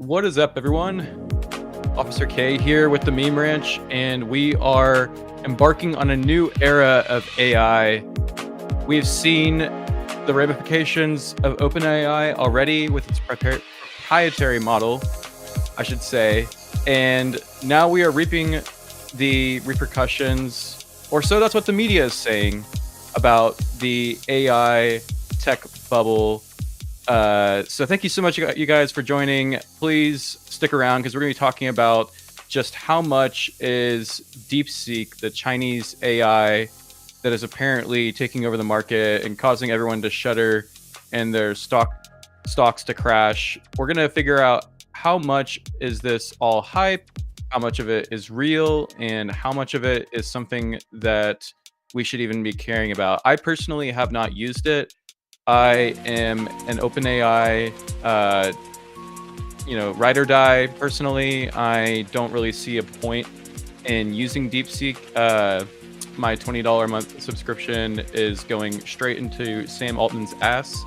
What is up, everyone? Officer K here with the Meme Ranch, and we are embarking on a new era of AI. We've seen the ramifications of OpenAI already with its proprietary model, I should say, and now we are reaping the repercussions, or so that's what the media is saying about the AI tech bubble. So thank you so much, you guys, for joining. Please stick around because we're going to be talking about just how much is DeepSeek, the Chinese AI that is apparently taking over the market and causing everyone to shudder and their stocks to crash. We're going to figure out how much is this all hype, how much of it is real, and how much of it is something that we should even be caring about. I personally have not used it. I am an OpenAI, ride or die. Personally, I don't really see a point in using DeepSeek. My $20 a month subscription is going straight into Sam Altman's ass.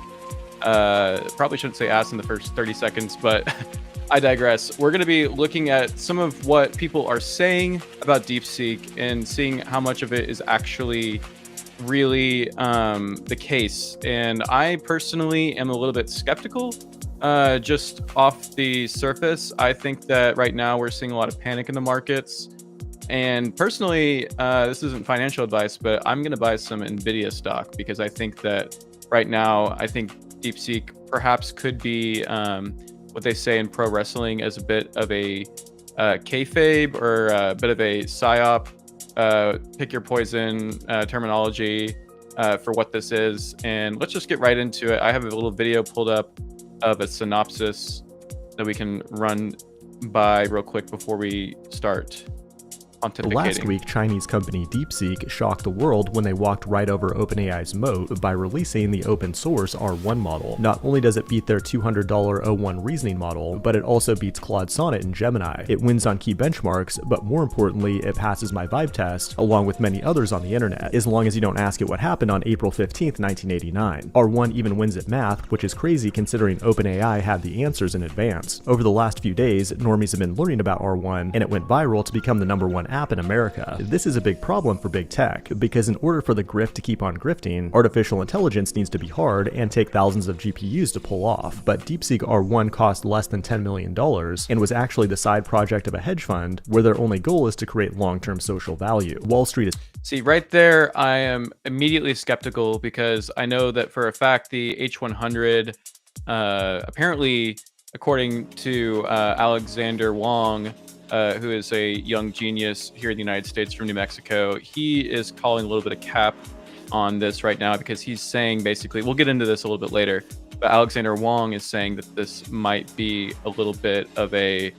Probably shouldn't say ass in the first 30 seconds, but I digress. We're going to be looking at some of what people are saying about DeepSeek and seeing how much of it is actually really the case. And I personally am a little bit skeptical just off the surface. I think that right now we're seeing a lot of panic in the markets. And personally, this isn't financial advice, but I'm going to buy some NVIDIA stock because I think that right now, I think DeepSeek perhaps could be what they say in pro wrestling as a bit of a kayfabe or a bit of a psyop. Pick your poison terminology for what this is, and let's just get right into it. I have a little video pulled up of a synopsis that we can run by real quick before we start pontificating. Last week, Chinese company DeepSeek shocked the world when they walked right over OpenAI's moat by releasing the open source R1 model. Not only does it beat their $200 O1 reasoning model, but it also beats Claude Sonnet and Gemini. It wins on key benchmarks, but more importantly, it passes my vibe test, along with many others on the internet, as long as you don't ask it what happened on April 15th, 1989. R1 even wins at math, which is crazy considering OpenAI had the answers in advance. Over the last few days, normies have been learning about R1, and it went viral to become the #1 app in America. This is a big problem for big tech, because in order for the grift to keep on grifting, artificial intelligence needs to be hard and take thousands of GPUs to pull off. But DeepSeek R1 cost less than $10 million and was actually the side project of a hedge fund where their only goal is to create long-term social value. Wall Street is... See, right there, I am immediately skeptical because I know that for a fact the H100, apparently, according to Alexander Wong, who is a young genius here in the United States from New Mexico, he is calling a little bit of cap on this right now because he's saying basically, we'll get into this a little bit later, but Alexander Wong is saying that this might be a little bit of a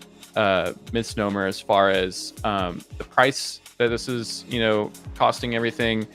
misnomer as far as the price that this is, costing everything.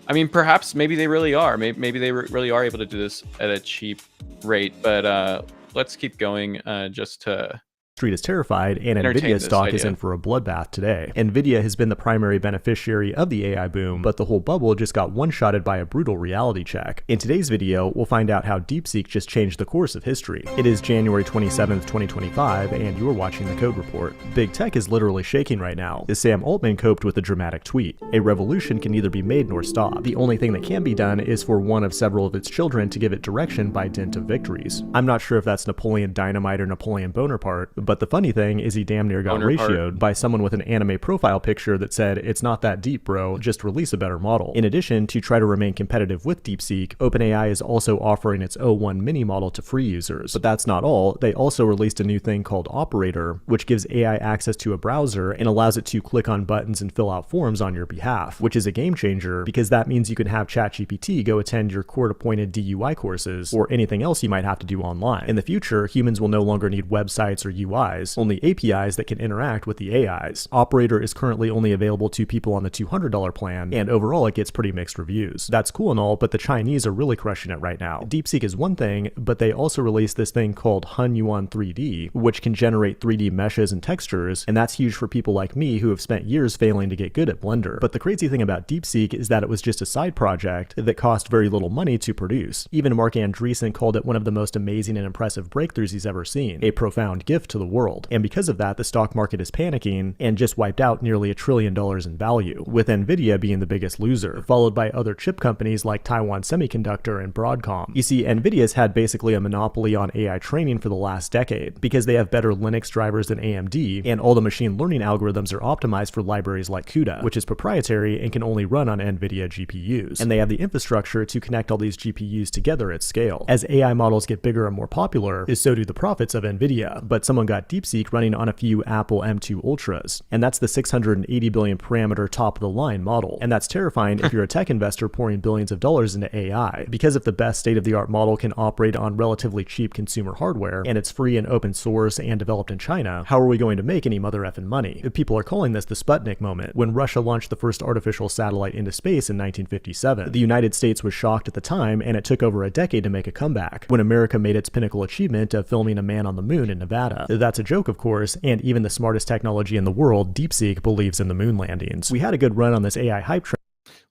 I mean, perhaps maybe they really are. Maybe they really are able to do this at a cheap rate, but let's keep going just to... Street is terrified, and NVIDIA stock is in for a bloodbath today. NVIDIA has been the primary beneficiary of the AI boom, but the whole bubble just got one-shotted by a brutal reality check. In today's video, we'll find out how DeepSeek just changed the course of history. It is January 27th, 2025, and you're watching The Code Report. Big tech is literally shaking right now, as Sam Altman coped with a dramatic tweet. A revolution can neither be made nor stopped. The only thing that can be done is for one of several of its children to give it direction by dint of victories. I'm not sure if that's Napoleon Dynamite or Napoleon Bonaparte, but the funny thing is he damn near got ratioed by someone with an anime profile picture that said, "It's not that deep, bro, just release a better model." In addition, to try to remain competitive with DeepSeek, OpenAI is also offering its O1 mini model to free users. But that's not all. They also released a new thing called Operator, which gives AI access to a browser and allows it to click on buttons and fill out forms on your behalf, which is a game changer because that means you can have ChatGPT go attend your court-appointed DUI courses or anything else you might have to do online. In the future, humans will no longer need websites or UIs. only APIs that can interact with the AIs. Operator is currently only available to people on the $200 plan, and overall it gets pretty mixed reviews. That's cool and all, but the Chinese are really crushing it right now. DeepSeek is one thing, but they also released this thing called Hunyuan 3D, which can generate 3D meshes and textures, and that's huge for people like me who have spent years failing to get good at Blender. But the crazy thing about DeepSeek is that it was just a side project that cost very little money to produce. Even Mark Andreessen called it one of the most amazing and impressive breakthroughs he's ever seen, a profound gift to the the world. And because of that, the stock market is panicking and just wiped out nearly $1 trillion in value, with Nvidia being the biggest loser, followed by other chip companies like Taiwan Semiconductor and Broadcom. You see, Nvidia's had basically a monopoly on AI training for the last decade, because they have better Linux drivers than AMD, and all the machine learning algorithms are optimized for libraries like CUDA, which is proprietary and can only run on Nvidia GPUs. And they have the infrastructure to connect all these GPUs together at scale. As AI models get bigger and more popular, so do the profits of Nvidia. But someone got DeepSeek running on a few Apple M2 Ultras, and that's the 680 billion parameter top of the line model. And that's terrifying if you're a tech investor pouring billions of dollars into AI, because if the best state-of-the-art model can operate on relatively cheap consumer hardware, and it's free and open source and developed in China, how are we going to make any mother effing money? People are calling this the Sputnik moment. When Russia launched the first artificial satellite into space in 1957, the United States was shocked at the time, and it took over a decade to make a comeback, when America made its pinnacle achievement of filming a man on the moon in Nevada. That's a joke, of course, and even the smartest technology in the world, DeepSeek, believes in the moon landings. We had a good run on this AI hype train.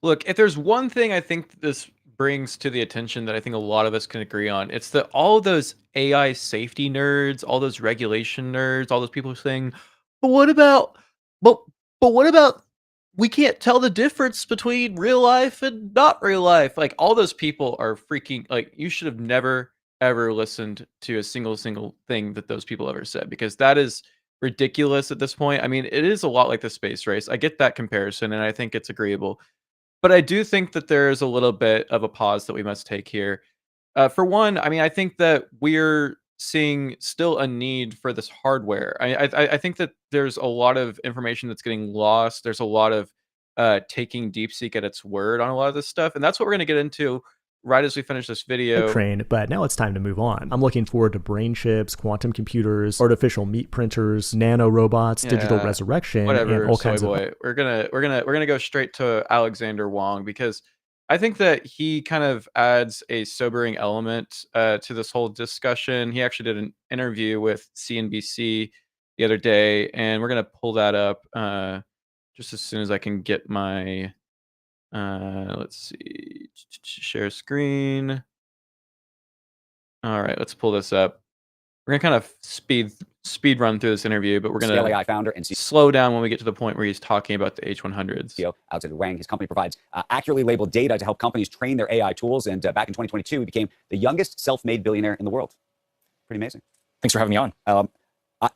Look, if there's one thing I think this brings to the attention that I think a lot of us can agree on, it's that all those AI safety nerds, all those regulation nerds, all those people saying, but what about, but, but what about, we can't tell the difference between real life and not real life. Like, all those people are freaking, like, you should have never, ever listened to a single thing that those people ever said, because that is ridiculous at this point. I mean, it is a lot like the space race. I get that comparison, and I think it's agreeable. But I do think that there's a little bit of a pause that we must take here. For one, I mean, I think that we're seeing still a need for this hardware. I think that there's a lot of information that's getting lost. There's a lot of taking DeepSeek at its word on a lot of this stuff, and that's what we're going to get into right as we finish this video. Trained, but now it's time to move on. I'm looking forward to brain chips, quantum computers, artificial meat printers, nano robots, digital resurrection, whatever, and all kinds of. We're gonna go straight to Alexander Wong, because I think that he kind of adds a sobering element to this whole discussion. He actually did an interview with CNBC the other day, and we're gonna pull that up just as soon as I can get my. Let's see, share screen. All right, let's pull this up. We're gonna kind of speed run through this interview, but we're gonna AI founder and slow down when we get to the point where he's talking about the H100s. CEO Alexander Wang. His company provides accurately labeled data to help companies train their AI tools. And back in 2022, he became the youngest self-made billionaire in the world. Pretty amazing. Thanks for having me on.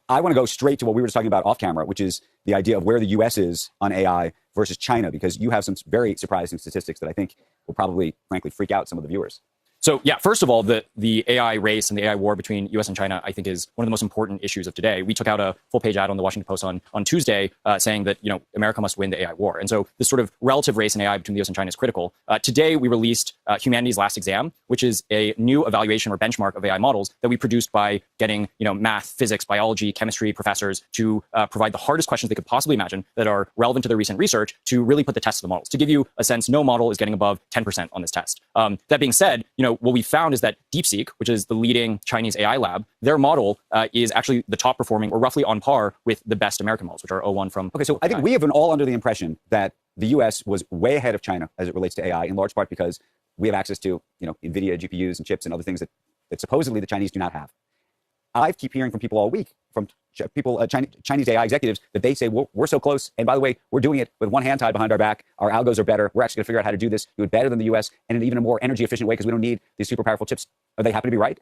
I want to go straight to what we were just talking about off camera, which is the idea of where the U.S. is on AI versus China, because you have some very surprising statistics that I think will probably, frankly, freak out some of the viewers. So yeah, first of all, the AI race and the AI war between US and China, I think, is one of the most important issues of today. We took out a full page ad on the Washington Post on Tuesday saying that, America must win the AI war. And so this sort of relative race in AI between the US and China is critical. Today, we released Humanity's Last Exam, which is a new evaluation or benchmark of AI models that we produced by getting, math, physics, biology, chemistry professors to provide the hardest questions they could possibly imagine that are relevant to their recent research to really put the test of the models. To give you a sense, no model is getting above 10% on this test. That being said, what we found is that DeepSeek, which is the leading Chinese AI lab, their model is actually the top performing, or roughly on par with the best American models, which are O1 from. Okay, so I think we have been all under the impression that the U.S. was way ahead of China as it relates to AI, in large part because we have access to, NVIDIA GPUs and chips and other things that supposedly the Chinese do not have. I keep hearing from people all week, from people, Chinese AI executives, that they say, we're so close. And by the way, we're doing it with one hand tied behind our back. Our algos are better. We're actually going to figure out how to do this, do it better than the US, and in even a more energy efficient way, because we don't need these super powerful chips. Are they happy to be right?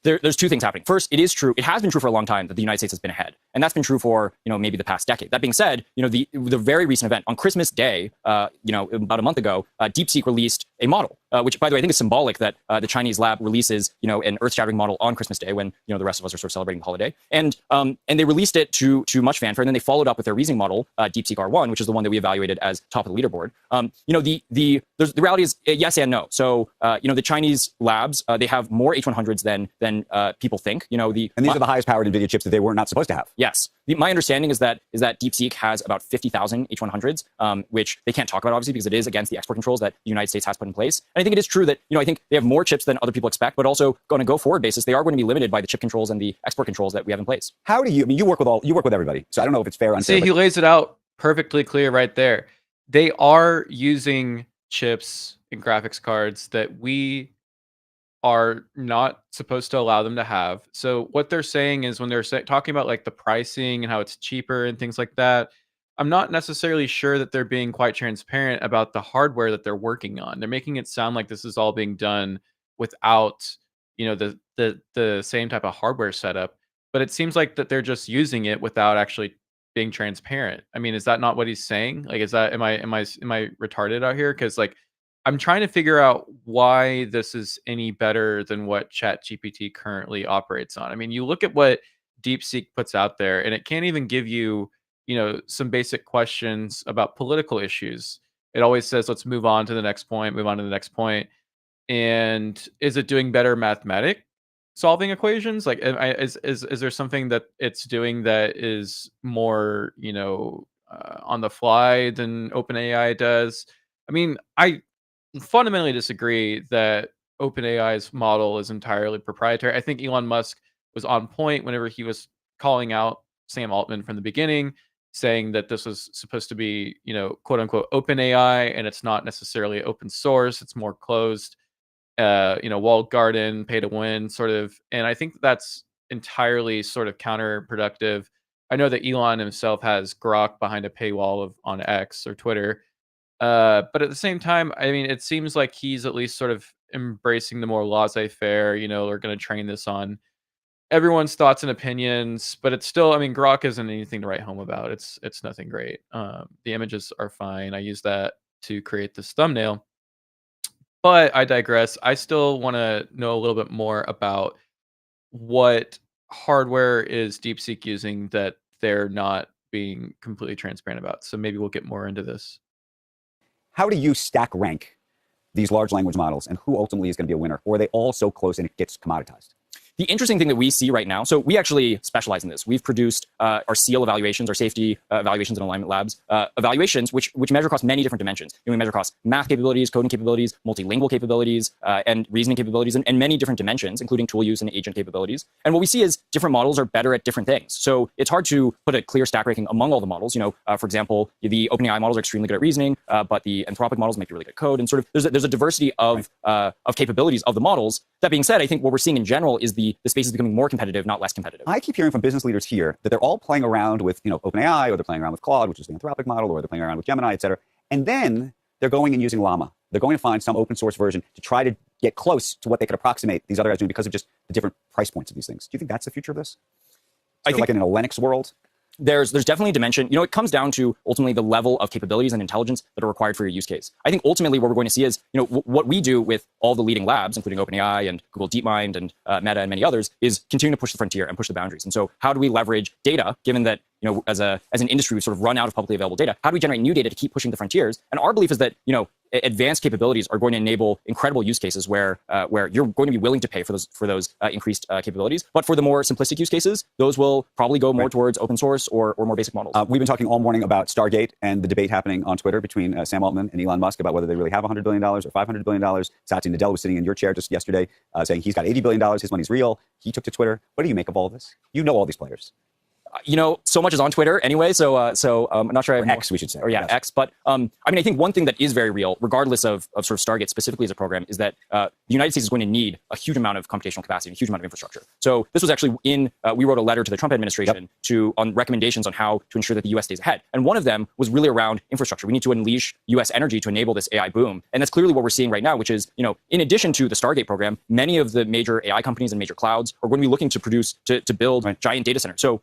There's two things happening. First, it is true. It has been true for a long time that the United States has been ahead. And that's been true for, maybe the past decade. That being said, the very recent event on Christmas Day, about a month ago, DeepSeek released a model, which, by the way, I think is symbolic that the Chinese lab releases, an earth-shattering model on Christmas Day when, the rest of us are sort of celebrating the holiday. And they released it to much fanfare. And then they followed up with their reasoning model, DeepSeek R1, which is the one that we evaluated as top of the leaderboard. The reality is yes and no. So, the Chinese labs, they have more H100s than people think. And these are the highest powered NVIDIA chips that they were not supposed to have. Yes. My understanding is that DeepSeek has about 50,000 H100s, which they can't talk about, obviously, because it is against the export controls that the United States has put in place. And I think it is true that, I think they have more chips than other people expect, but also on a go-forward basis, they are going to be limited by the chip controls and the export controls that we have in place. How do you, you work with everybody, so I don't know if it's fair or unfair. See, he lays it out perfectly clear right there. They are using chips and graphics cards that we are not supposed to allow them to have. So what they're saying is when they're talking about like the pricing and how it's cheaper and things like that, I'm not necessarily sure that they're being quite transparent about the hardware that they're working on. They're making it sound like this is all being done without, the same type of hardware setup, but it seems like that they're just using it without actually being transparent. I mean, is that not what he's saying? Like, is that am I retarded out here? Because like I'm trying to figure out why this is any better than what ChatGPT currently operates on. I mean, you look at what DeepSeek puts out there, and it can't even give you, some basic questions about political issues. It always says, "Let's move on to the next point. Move on to the next point." And is it doing better mathematic solving equations? Like, is there something that it's doing that is more, on the fly than OpenAI does? I mean, I fundamentally disagree that OpenAI's model is entirely proprietary. I think Elon Musk was on point whenever he was calling out Sam Altman from the beginning, saying that this was supposed to be, quote unquote, open AI, and it's not necessarily open source. It's more closed, walled garden, pay to win sort of. And I think that's entirely sort of counterproductive. I know that Elon himself has Grok behind a paywall on X or Twitter, but at the same time, I mean, it seems like he's at least sort of embracing the more laissez-faire. We're going to train this on everyone's thoughts and opinions, but it's still, I mean, Grok isn't anything to write home about. It's nothing great. The images are fine. I use that to create this thumbnail, but I digress. I still want to know a little bit more about what hardware is DeepSeek using that they're not being completely transparent about. So maybe we'll get more into this. How do you stack rank these large language models and who ultimately is going to be a winner? Or are they all so close and it gets commoditized? The interesting thing that we see right now, so we actually specialize in this. We've produced our SEAL evaluations, our safety evaluations and alignment labs, evaluations which measure across many different dimensions. We measure across math capabilities, coding capabilities, multilingual capabilities, and reasoning capabilities, and many different dimensions, including tool use and agent capabilities. And what we see is different models are better at different things. So it's hard to put a clear stack ranking among all the models. For example, the OpenAI models are extremely good at reasoning, but the Anthropic models might be really good at code. And sort of there's a diversity of capabilities of the models. That being said, I think what we're seeing in general is the space is becoming more competitive, not less competitive. I keep hearing from business leaders here that they're all playing around with, OpenAI, or they're playing around with Claude, which is the Anthropic model, or they're playing around with Gemini, et cetera. And then they're going and using Llama. They're going to find some open source version to try to get close to what they could approximate these other guys doing because of just the different price points of these things. Do you think that's the future of this? I think like in an Linux world? There's definitely a dimension. It comes down to ultimately the level of capabilities and intelligence that are required for your use case. I think ultimately what we're going to see is, what we do with all the leading labs, including OpenAI and Google DeepMind and Meta and many others, is continue to push the frontier and push the boundaries. And so how do we leverage data, given that, as an industry, we've sort of run out of publicly available data? How do we generate new data to keep pushing the frontiers? And our belief is that, advanced capabilities are going to enable incredible use cases where you're going to be willing to pay for those increased capabilities. But for the more simplistic use cases, those will probably go more towards open source or more basic models. We've been talking all morning about Stargate and the debate happening on Twitter between Sam Altman and Elon Musk about whether they really have $100 billion or $500 billion. Satya Nadella was sitting in your chair just yesterday saying he's got $80 billion, his money's real. He took to Twitter. What do you make of all of this? You know all these players. So much is on Twitter anyway, so I'm not sure. X, we should say. Or yeah, yes. X. But I think one thing that is very real, regardless of sort of Stargate specifically as a program, is that the United States is going to need a huge amount of computational capacity, a huge amount of infrastructure. So this was actually we wrote a letter to the Trump administration on recommendations on how to ensure that the U.S. stays ahead. And one of them was really around infrastructure. We need to unleash U.S. energy to enable this AI boom. And that's clearly what we're seeing right now, which is, in addition to the Stargate program, many of the major AI companies and major clouds are going to be looking to produce, to build giant data centers. So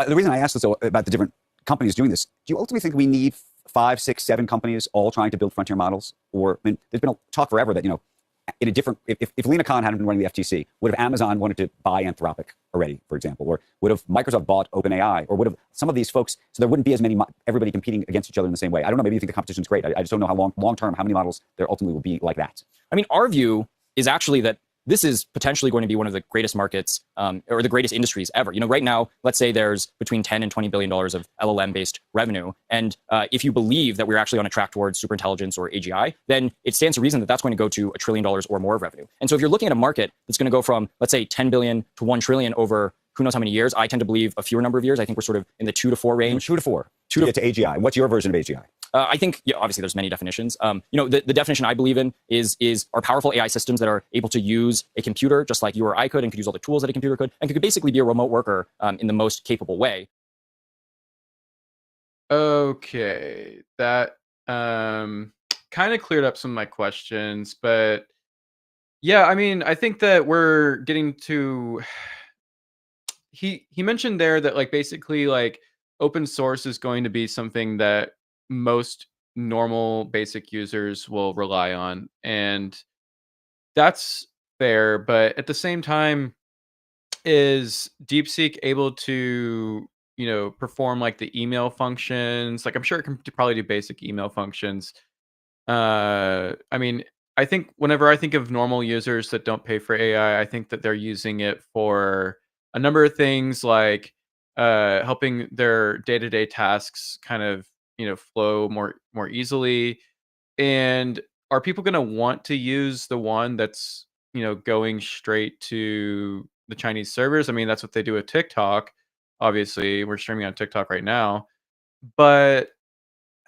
the reason I asked this about the different companies doing this, do you ultimately think we need 5, 6, 7 companies all trying to build frontier models? Or, there's been a talk forever that, in a different, if Lena Khan hadn't been running the FTC, would have Amazon wanted to buy Anthropic already, for example? Or would have Microsoft bought OpenAI? Or would have some of these folks, so there wouldn't be as many, everybody competing against each other in the same way? I don't know, maybe you think the competition's great. I just don't know how long term, how many models there ultimately will be like that. Our view is actually that this is potentially going to be one of the greatest markets or the greatest industries ever. Right now, let's say there's between $10 and $20 billion of LLM-based revenue. And if you believe that we're actually on a track towards superintelligence or AGI, then it stands to reason that that's going to go to $1 trillion or more of revenue. And so if you're looking at a market that's going to go from, let's say, 10 billion to 1 trillion over who knows how many years, I tend to believe a fewer number of years. I think we're sort of in the 2 to 4 range. 2 to 4. To get to AGI. What's your version of AGI? I think, yeah, obviously there's many definitions. The definition I believe in is are powerful AI systems that are able to use a computer just like you or I could, and could use all the tools that a computer could, and could basically be a remote worker in the most capable way. Okay, that kind of cleared up some of my questions, but yeah, I mean, I think that we're getting to he mentioned there that like basically like open source is going to be something that most normal basic users will rely on, and that's fair, but at the same time, is DeepSeek able to, perform like the email functions? Like I'm sure it can probably do basic email functions. I mean, I think whenever I think of normal users that don't pay for AI, I think that they're using it for a number of things like helping their day-to-day tasks kind of, flow more easily. And are people going to want to use the one that's, going straight to the Chinese servers? I mean, that's what they do with TikTok. Obviously, we're streaming on TikTok right now, but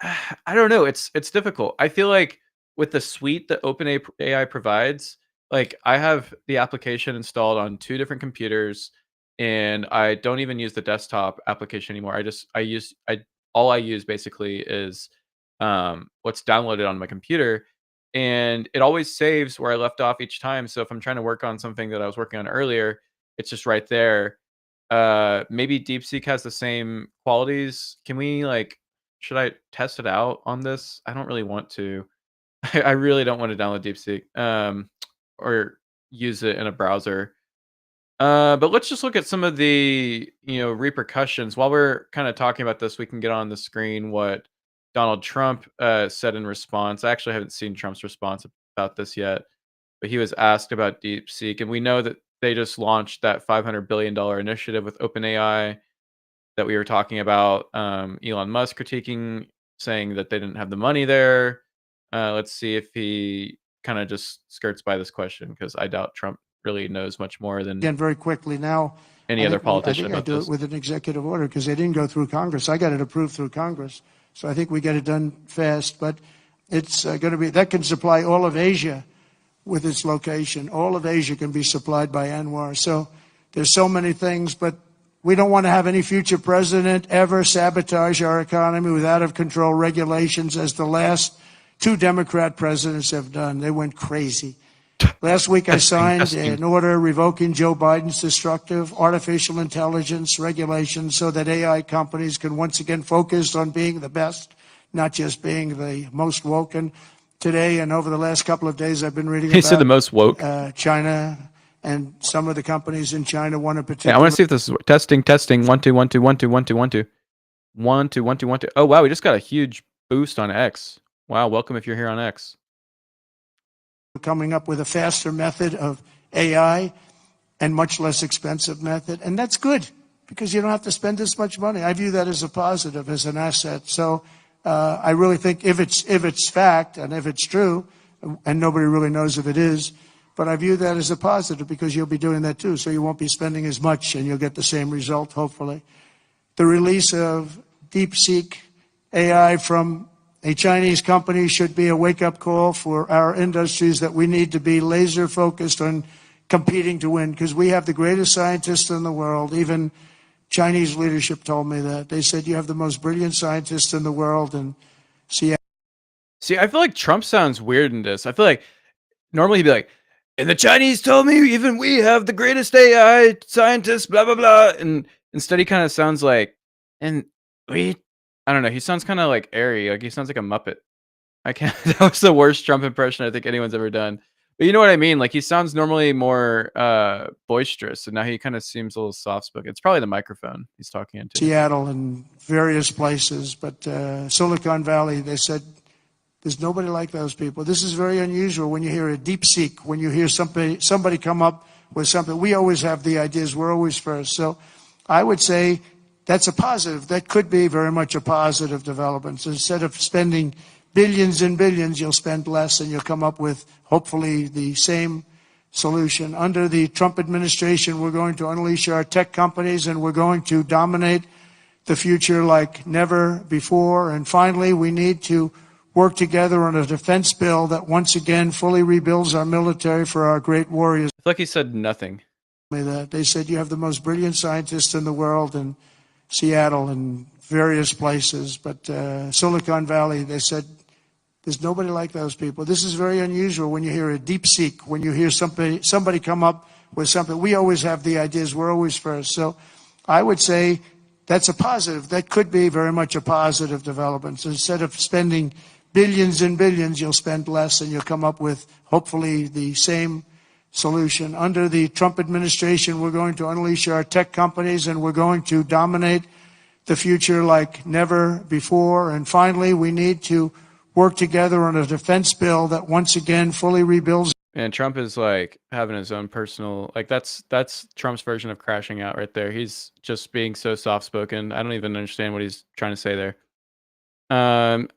I don't know. It's difficult. I feel like with the suite that OpenAI provides, like I have the application installed on two different computers, and I don't even use the desktop application anymore. I all I use basically is what's downloaded on my computer, and it always saves where I left off each time. So if I'm trying to work on something that I was working on earlier, it's just right there. Maybe DeepSeek has the same qualities. Can we like should I test it out on this? I don't really want to. I really don't want to download DeepSeek or use it in a browser. But let's just look at some of the repercussions. While we're kind of talking about this, we can get on the screen what Donald Trump said in response. I actually haven't seen Trump's response about this yet, but he was asked about DeepSeek, and we know that they just launched that $500 billion initiative with OpenAI that we were talking about. Elon Musk critiquing, saying that they didn't have the money there. Let's see if he kind of just skirts by this question, because I doubt Trump really knows much more than again very quickly now. Any other politician. I think I do it with an executive order because they didn't go through Congress. I got it approved through Congress, so I think we get it done fast. But it's going to be that can supply all of Asia with its location. All of Asia can be supplied by Anwar. So there's so many things, but we don't want to have any future president ever sabotage our economy with out-of-control regulations as the last two Democrat presidents have done. They went crazy. Last week I signed an order revoking Joe Biden's destructive artificial intelligence regulations so that AI companies can once again focus on being the best, not just being the most woke. And today and over the last couple of days I've been reading about said the most woke. China, and some of the companies in China, one in particular. Yeah, I want to see if this is testing. 1 2 1 2 1 2 1 2 1 2 1 2 1 2 1 2. Oh wow, we just got a huge boost on X. Wow, welcome if you're here on X. Coming up with a faster method of AI and much less expensive method, and that's good because you don't have to spend this much money. I view that as a positive, as an asset. So I really think if it's fact and if it's true, and nobody really knows if it is, but I view that as a positive because you'll be doing that too. So you won't be spending as much and you'll get the same result, hopefully. The release of DeepSeek AI from a Chinese company should be a wake-up call for our industries that we need to be laser focused on competing to win because we have the greatest scientists in the world. Even Chinese leadership told me that. They said you have the most brilliant scientists in the world. And see, I feel like Trump sounds weird in this. I feel like normally he'd be like, and the Chinese told me even we have the greatest AI scientists, blah, blah, blah. And instead he kind of sounds like, and we, I don't know. He sounds kind of like airy. Like he sounds like a Muppet. I can't, that was the worst Trump impression I think anyone's ever done. But you know what I mean? Like he sounds normally more boisterous, and now he kind of seems a little soft-spoken. It's probably the microphone he's talking into. Seattle and various places, but Silicon Valley, they said, there's nobody like those people. This is very unusual when you hear a DeepSeek, when you hear somebody come up with something. We always have the ideas. We're always first. So I would say that's a positive. That could be very much a positive development. So instead of spending billions and billions, you'll spend less and you'll come up with, hopefully, the same solution. Under the Trump administration, we're going to unleash our tech companies and we're going to dominate the future like never before. And finally, we need to work together on a defense bill that once again fully rebuilds our military for our great warriors. I feel like he said nothing. That they said you have the most brilliant scientists in the world in Seattle and various places, but Silicon Valley, they said there's nobody like those people. This is very unusual when you hear a DeepSeek, when you hear somebody come up with something. We always have the ideas. We're always first. So I would say that's a positive. That could be very much a positive development. So instead of spending billions and billions, you'll spend less and you'll come up with hopefully the same solution. Under the Trump administration, we're going to unleash our tech companies and we're going to dominate the future like never before. And finally, we need to work together on a defense bill that once again fully rebuilds. And Trump is like having his own personal, like that's Trump's version of crashing out right there. He's just being so soft-spoken. I don't even understand what he's trying to say there. I'm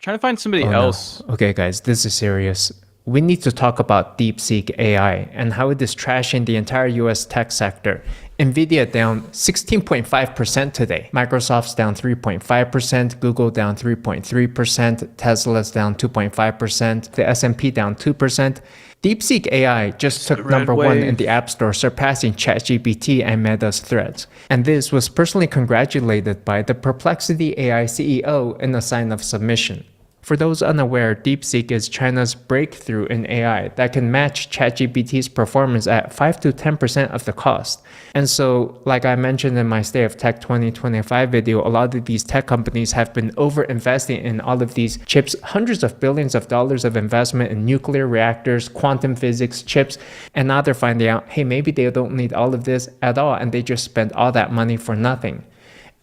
trying to find somebody else. No. Okay, guys, this is serious. We need to talk about DeepSeek AI and how it is trashing the entire US tech sector. Nvidia down 16.5% today. Microsoft's down 3.5%, Google down 3.3%, Tesla's down 2.5%, the S&P down 2%. DeepSeek AI just took number one in the App Store, surpassing ChatGPT and Meta's Threads. And this was personally congratulated by the Perplexity AI CEO in a sign of submission. For those unaware, DeepSeek is China's breakthrough in AI that can match ChatGPT's performance at 5 to 10% of the cost. And so, like I mentioned in my State of Tech 2025 video, a lot of these tech companies have been over-investing in all of these chips, hundreds of billions of dollars of investment in nuclear reactors, quantum physics chips, and now they're finding out, hey, maybe they don't need all of this at all, and they just spent all that money for nothing.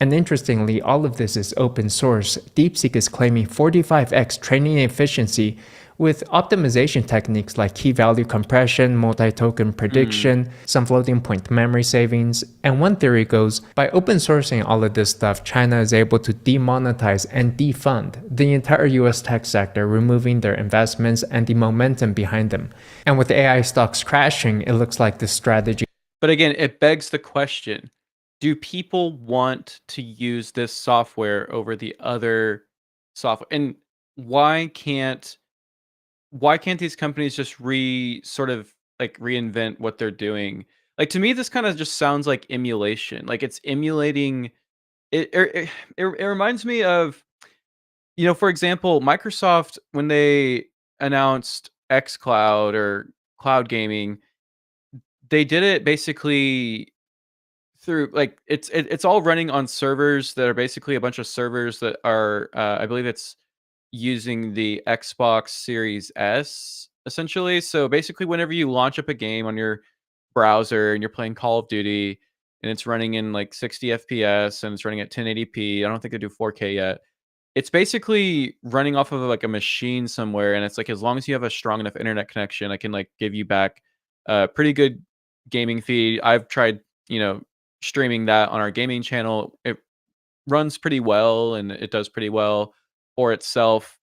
And interestingly, all of this is open source. DeepSeek is claiming 45x training efficiency with optimization techniques like key value compression, multi-token prediction, some floating point memory savings. And one theory goes, by open sourcing all of this stuff, China is able to demonetize and defund the entire US tech sector, removing their investments and the momentum behind them. And with AI stocks crashing, it looks like this strategy. But again, it begs the question, do people want to use this software over the other software? And why can't these companies just reinvent what they're doing? Like, to me, this kind of just sounds like emulation. Like, it's emulating it reminds me of, for example, Microsoft, when they announced xCloud or cloud gaming, they did it basically through, like, it's all running on servers that are basically a bunch of servers that are I believe it's using the Xbox Series S, essentially. So basically, whenever you launch up a game on your browser and you're playing Call of Duty and it's running in like 60 FPS and it's running at 1080p, I don't think they do 4K yet. It's basically running off of like a machine somewhere, and it's like, as long as you have a strong enough internet connection, I can like give you back a pretty good gaming feed. I've tried, streaming that on our gaming channel. It runs pretty well and it does pretty well for itself.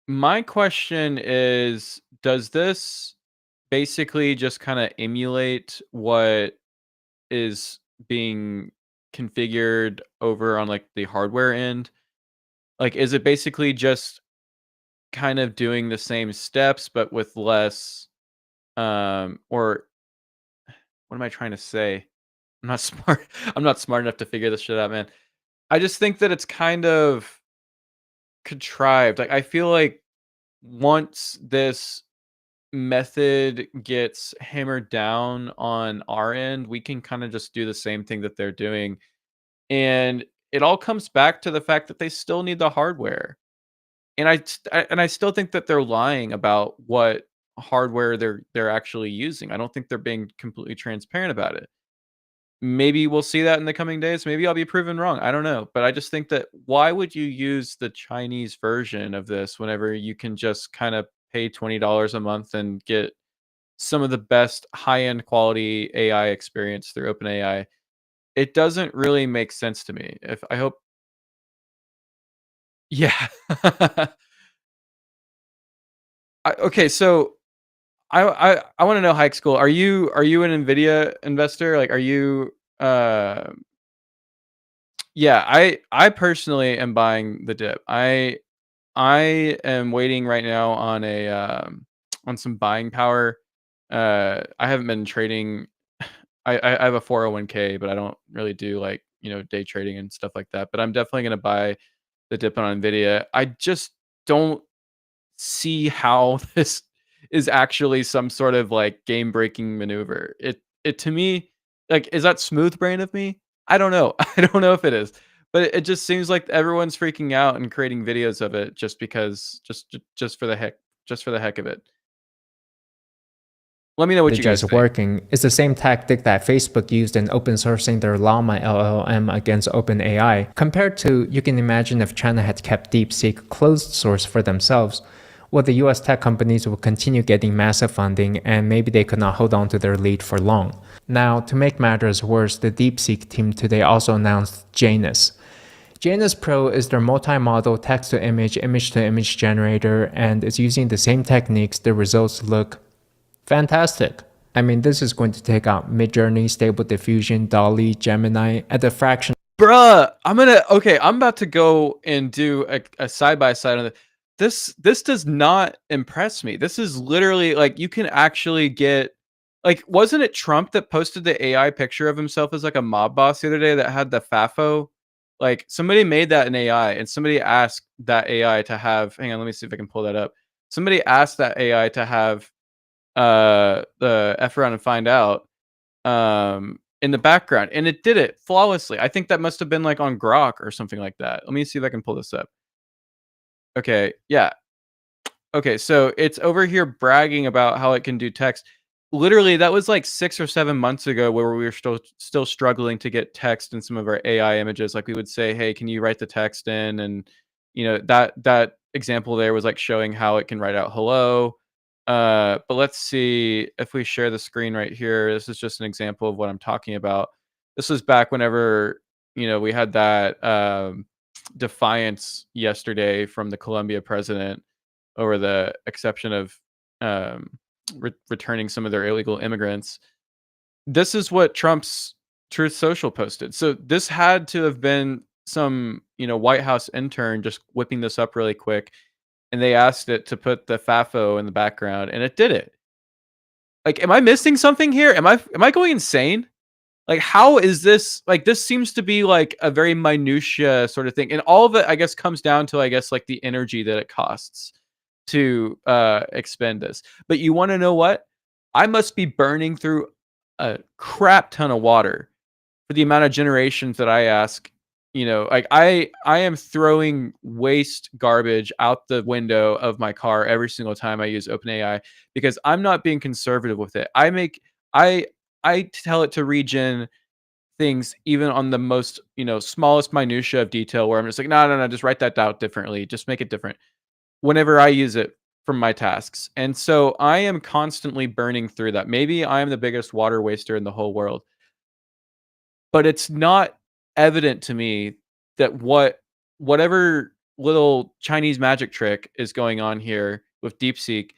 My question is, does this basically just kind of emulate what is being configured over on like the hardware end? Like, is it basically just kind of doing the same steps but with less, or what am I trying to say? I'm not smart. I'm not smart enough to figure this shit out, man. I just think that it's kind of contrived. Like, I feel like once this method gets hammered down on our end, we can kind of just do the same thing that they're doing. And it all comes back to the fact that they still need the hardware. And I still think that they're lying about what hardware they're actually using. I don't think they're being completely transparent about it. Maybe we'll see that in the coming days. Maybe I'll be proven wrong. I don't know. But I just think that, why would you use the Chinese version of this whenever you can just kind of pay $20 a month and get some of the best high-end quality AI experience through OpenAI? It doesn't really make sense to me. Yeah. Okay, so I want to know, Hike School, are you an Nvidia investor? Like, are you Yeah, I personally am buying the dip. I am waiting right now on some buying power. I haven't been trading. I have a 401k, but I don't really do like, day trading and stuff like that. But I'm definitely gonna buy the dip on Nvidia. I just don't see how this is actually some sort of like game breaking maneuver. It to me, like, is that smooth brain of me? I don't know. I don't know if it is. But it just seems like everyone's freaking out and creating videos of it just because just for the heck of it. Let me know what you guys Just think. working. It's the same tactic that Facebook used in open sourcing their Llama LLM against OpenAI. Compared to, you can imagine if China had kept DeepSeek closed source for themselves, well, the US tech companies would continue getting massive funding and maybe they could not hold on to their lead for long. Now, to make matters worse, the DeepSeek team today also announced Janus. Janus Pro is their multi-model text-to-image, image-to-image generator, and is using the same techniques. The results look fantastic. I mean, this is going to take out Midjourney, Stable Diffusion, DALL-E, Gemini at a fraction. Bruh, I'm about to go and do a side by side on it. This does not impress me. This is literally like you can actually get, like, wasn't it Trump that posted the AI picture of himself as like a mob boss the other day that had the FAFO? Like somebody made that in AI and somebody asked that AI to have, hang on, let me see if I can pull that up. Somebody asked that AI to have the F around and find out in the background, and it did it flawlessly. I think that must have been like on Grok or something like that. Let me see if I can pull this up. Okay, yeah. Okay, so it's over here bragging about how it can do text. Literally, that was like 6 or 7 months ago where we were still struggling to get text in some of our AI images. Like we would say, "Hey, can you write the text in?" And that example there was like showing how it can write out hello. But let's see if we share the screen right here. This is just an example of what I'm talking about. This was back whenever, we had that defiance yesterday from the Colombia president over the exception of um, returning some of their illegal immigrants. This is what Trump's Truth Social posted. So this had to have been some, White House intern just whipping this up really quick, and they asked it to put the FAFO in the background, and it did it. Like, am I missing something here? Am I going insane? Like, how is this? Like, this seems to be like a very minutia sort of thing, and all of it, I guess, comes down to, I guess, like the energy that it costs to expend this. But you want to know what? I must be burning through a crap ton of water for the amount of generations that I ask. Like I am throwing waste garbage out the window of my car every single time I use OpenAI because I'm not being conservative with it. I I tell it to regen things even on the most, smallest minutia of detail where I'm just like, no, no, no, just write that out differently. Just make it different whenever I use it from my tasks. And so I am constantly burning through that. Maybe I am the biggest water waster in the whole world, but it's not evident to me that whatever little Chinese magic trick is going on here with DeepSeek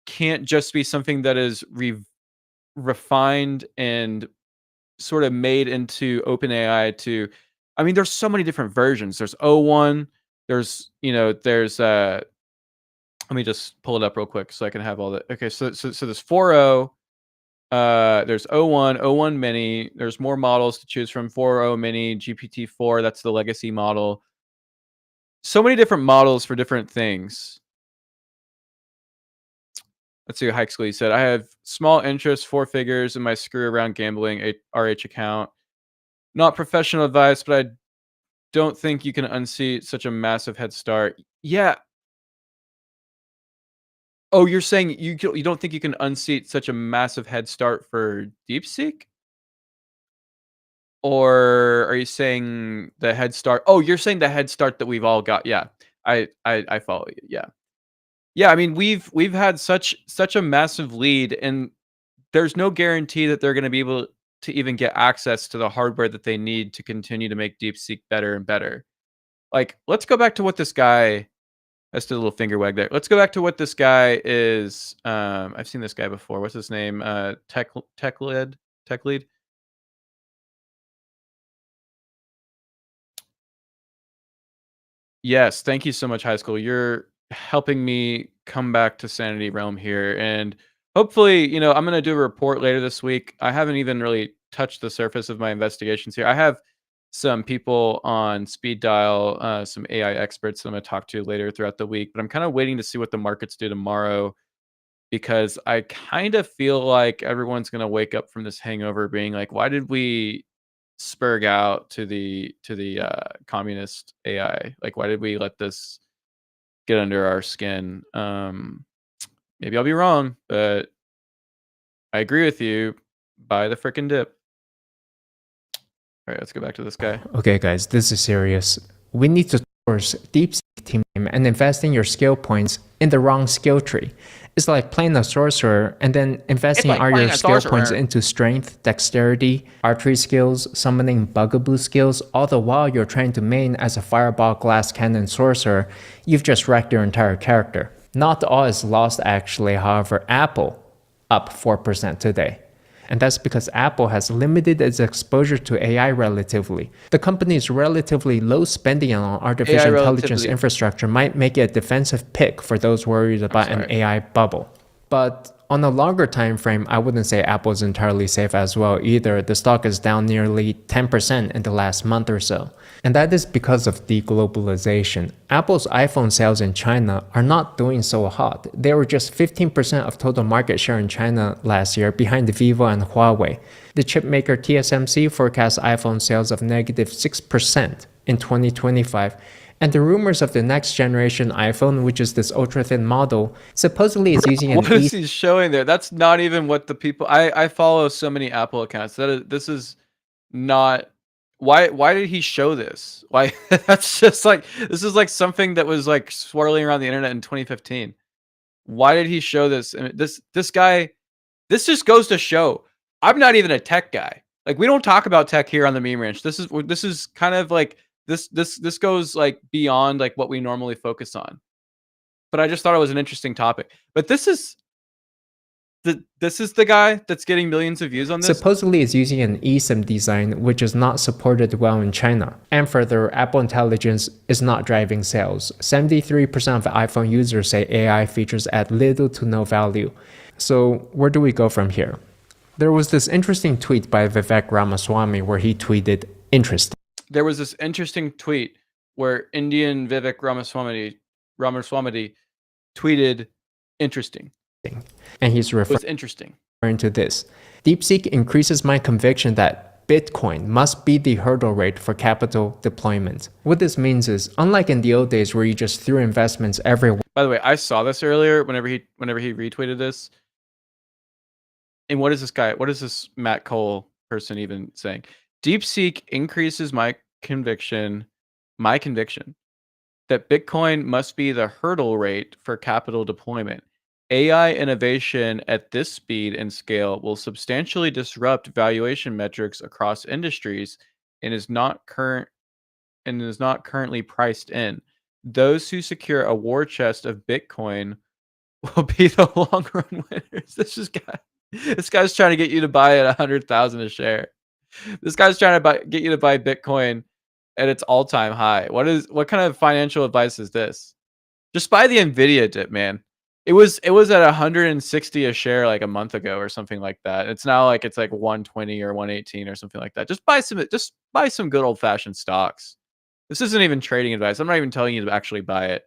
can't just be something that is refined and sort of made into OpenAI to, I mean, there's so many different versions. There's O1, there's let me just pull it up real quick so I can have all the, okay, so there's 4.0, there's O1, O1 Mini, there's more models to choose from, 4.0 Mini, GPT-4, that's the legacy model. So many different models for different things. Let's see what Hike Squeeze said. I have small interest, 4 figures in my screw around gambling RH account. Not professional advice, but I don't think you can unseat such a massive head start. Yeah. Oh, you're saying you don't think you can unseat such a massive head start for DeepSeek? Or are you saying the head start? Oh, you're saying the head start that we've all got. Yeah. I follow you. Yeah. Yeah, I mean, we've had such a massive lead, and there's no guarantee that they're gonna be able to even get access to the hardware that they need to continue to make DeepSeek better and better. Like, let's go back to what this guy, that's the little finger wag there. Let's go back to what this guy is. I've seen this guy before. What's his name? Tech lead. Yes, thank you so much, high school. You're helping me come back to sanity realm here, and hopefully, I'm gonna do a report later this week. I haven't even really touched the surface of my investigations here. I have some people on speed dial, some AI experts that I'm gonna talk to later throughout the week, but I'm kind of waiting to see what the markets do tomorrow because I kind of feel like everyone's gonna wake up from this hangover being like, why did we spurg out to the communist AI? Like, why did we let this get under our skin? Maybe I'll be wrong, but I agree with you. Buy the frickin' dip. All right, let's go back to this guy. Okay, guys, this is serious. We need to source DeepSeek team name and invest in your skill points in the wrong skill tree. It's like playing a sorcerer and then investing all your skill points into strength, dexterity, archery skills, summoning bugaboo skills, all the while you're trying to main as a fireball glass cannon sorcerer. You've just wrecked your entire character. Not all is lost actually, however, Apple up 4% today. And that's because Apple has limited its exposure to AI relatively. The company's relatively low spending on artificial intelligence infrastructure might make it a defensive pick for those worried about an AI bubble. But on a longer time frame, I wouldn't say Apple is entirely safe as well either. The stock is down nearly 10% in the last month or so. And that is because of deglobalization. Apple's iPhone sales in China are not doing so hot. They were just 15% of total market share in China last year, behind Vivo and Huawei. The chipmaker TSMC forecasts iPhone sales of negative 6% in 2025. And the rumors of the next generation iPhone, which is this ultra-thin model, supposedly is using an What is he showing there? That's not even what the people... I follow so many Apple accounts. This is not... Why did he show this? Why? That's just like... This is like something that was like swirling around the internet in 2015. Why did he show this? I mean, this guy... This just goes to show, I'm not even a tech guy. Like, we don't talk about tech here on the Meme Ranch. This is kind of like... This goes like beyond like what we normally focus on, but I just thought it was an interesting topic. But this is the guy that's getting millions of views on this. Supposedly is using an eSIM design which is not supported well in China. And further, Apple Intelligence is not driving sales. 73% of iPhone users say AI features add little to no value. So where do we go from here? There was this interesting tweet by Vivek Ramaswamy where he tweeted, "Interesting." There was this interesting tweet where Indian Vivek Ramaswamy tweeted, "Interesting." And he's referring to this. DeepSeek increases my conviction that Bitcoin must be the hurdle rate for capital deployment. What this means is, unlike in the old days where you just threw investments everywhere. By the way, I saw this earlier whenever he retweeted this. And what is this Matt Cole person even saying? DeepSeek increases my conviction that Bitcoin must be the hurdle rate for capital deployment. AI innovation at this speed and scale will substantially disrupt valuation metrics across industries and is not currently priced in. Those who secure a war chest of Bitcoin will be the long run winners. This guy's trying to get you to buy at 100,000 a share. This guy's trying to get you to buy Bitcoin at its all-time high. What kind of financial advice is this? Just buy the Nvidia dip, man. It was at 160 a share like a month ago or something like that. It's now like it's like 120 or 118 or something like that. Just buy some good old-fashioned stocks. This isn't even trading advice. I'm not even telling you to actually buy it.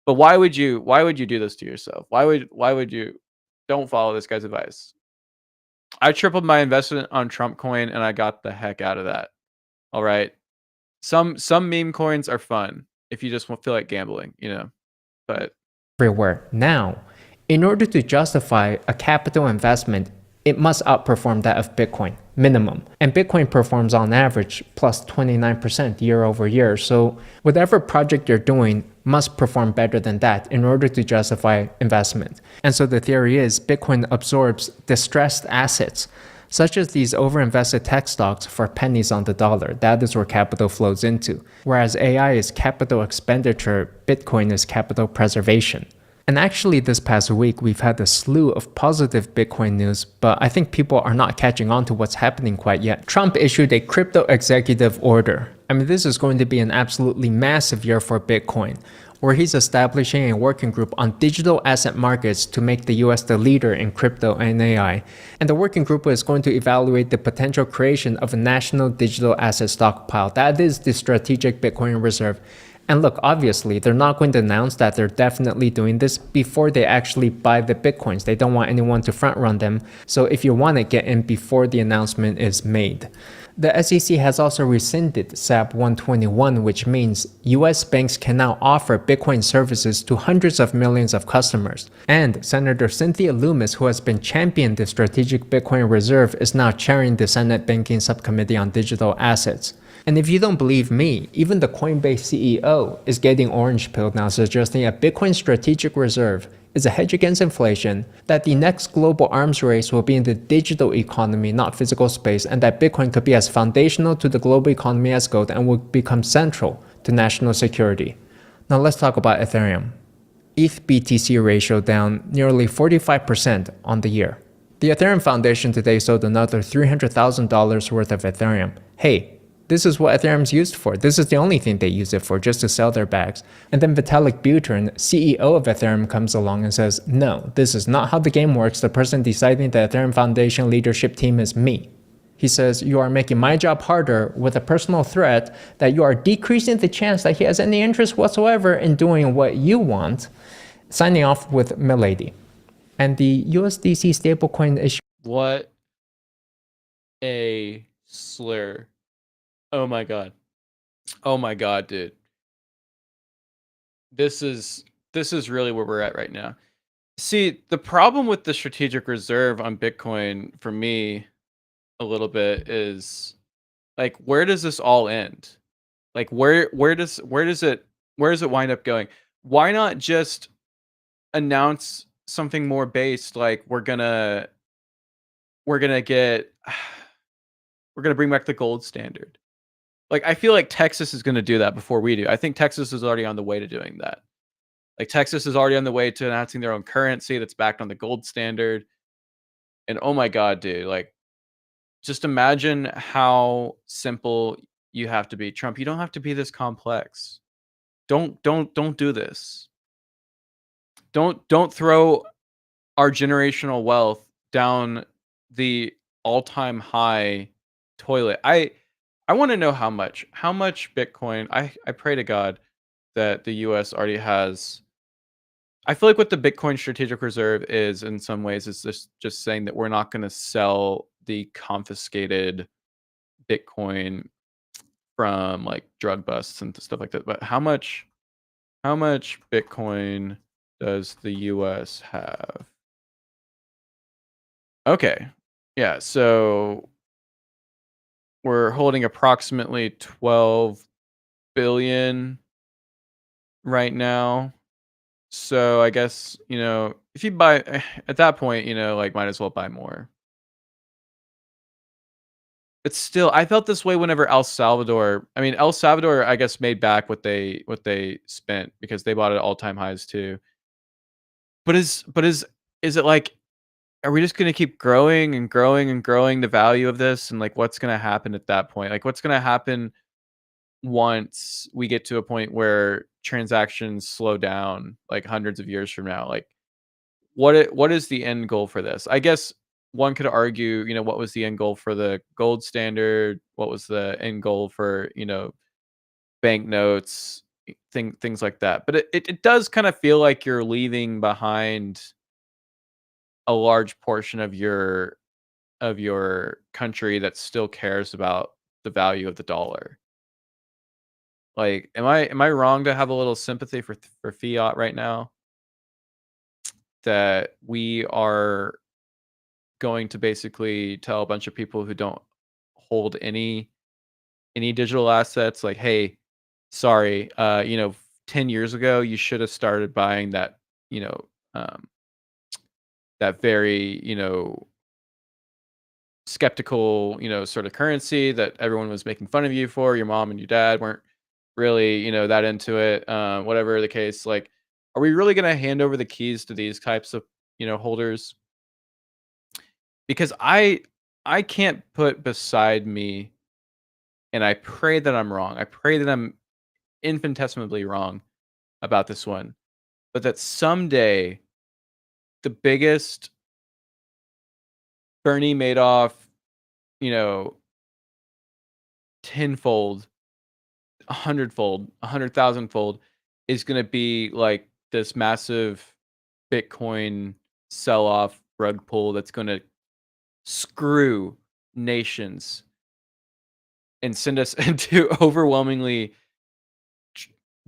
But why would you do this to yourself? Why would you? Don't follow this guy's advice. I tripled my investment on Trump coin and I got the heck out of that. All right. Some meme coins are fun if you just feel like gambling, but everywhere. Now, in order to justify a capital investment, it must outperform that of Bitcoin, minimum. And Bitcoin performs on average plus 29% year over year. So whatever project you're doing must perform better than that in order to justify investment. And so the theory is Bitcoin absorbs distressed assets, such as these overinvested tech stocks for pennies on the dollar. That is where capital flows into. Whereas AI is capital expenditure, Bitcoin is capital preservation. And actually, this past week, we've had a slew of positive Bitcoin news, but I think people are not catching on to what's happening quite yet. Trump issued a crypto executive order. I mean, this is going to be an absolutely massive year for Bitcoin, where he's establishing a working group on digital asset markets to make the US the leader in crypto and AI. And the working group is going to evaluate the potential creation of a national digital asset stockpile. That is the strategic Bitcoin reserve. And look, obviously, they're not going to announce that they're definitely doing this before they actually buy the Bitcoins. They don't want anyone to front run them. So if you want to get in before the announcement is made. The SEC has also rescinded SAB 121, which means US banks can now offer Bitcoin services to hundreds of millions of customers. And Senator Cynthia Lummis, who has been championing the strategic Bitcoin reserve, is now chairing the Senate Banking Subcommittee on Digital Assets. And if you don't believe me, even the Coinbase CEO is getting orange-pilled now, suggesting a Bitcoin strategic reserve is a hedge against inflation, that the next global arms race will be in the digital economy, not physical space, and that Bitcoin could be as foundational to the global economy as gold and will become central to national security. Now let's talk about Ethereum. ETH BTC ratio down nearly 45% on the year. The Ethereum Foundation today sold another $300,000 worth of Ethereum. Hey, this is what Ethereum's used for. This is the only thing they use it for, just to sell their bags. And then Vitalik Buterin, CEO of Ethereum, comes along and says, no, this is not how the game works. The person deciding the Ethereum Foundation leadership team is me. He says, you are making my job harder with a personal threat that you are decreasing the chance that he has any interest whatsoever in doing what you want. Signing off with Milady. And the USDC stablecoin issue. What a slur. Oh my god. Oh my god, dude. This is really where we're at right now. See, the problem with the strategic reserve on Bitcoin for me a little bit is like, where does this all end? Like where does it wind up going? Why not just announce something more based, like we're gonna get we're gonna bring back the gold standard. Like, I feel like Texas is going to do that before we do. I think Texas is already on the way to doing that. Like, Texas is already on the way to announcing their own currency that's backed on the gold standard. And oh my god, dude, like, just imagine how simple you have to be. Trump, you don't have to be this complex. Don't do this. Don't throw our generational wealth down the all-time high toilet. I want to know how much Bitcoin. I pray to God that the US already has. I feel like what the Bitcoin strategic reserve is in some ways is just saying that we're not going to sell the confiscated Bitcoin from like drug busts and stuff like that. But how much Bitcoin does the US have? Okay. Yeah, so we're holding approximately 12 billion right now. So I guess, if you buy at that point, like might as well buy more. But still, I felt this way whenever El Salvador, I guess made back what they spent because they bought at all-time highs too. But is it like, are we just going to keep growing and growing and growing the value of this? And like, what's going to happen at that point? Like, what's going to happen once we get to a point where transactions slow down, like hundreds of years from now? Like, what is the end goal for this? I guess one could argue, what was the end goal for the gold standard? What was the end goal for, banknotes, things like that. But it does kind of feel like you're leaving behind a large portion of your country that still cares about the value of the dollar. Like, am I wrong to have a little sympathy for fiat right now? That we are going to basically tell a bunch of people who don't hold any digital assets, like, hey, sorry, 10 years ago you should have started buying that, um, that very, skeptical, sort of currency that everyone was making fun of you for. Your mom and your dad weren't really, that into it. Whatever the case, like, Are we really going to hand over the keys to these types of, holders? Because I can't put beside me, and I pray that I'm wrong. I pray that I'm infinitesimally wrong about this one, but that someday the biggest Bernie Madoff, tenfold, 100-fold, 100,000-fold is going to be like this massive Bitcoin sell-off rug pull that's going to screw nations and send us into overwhelmingly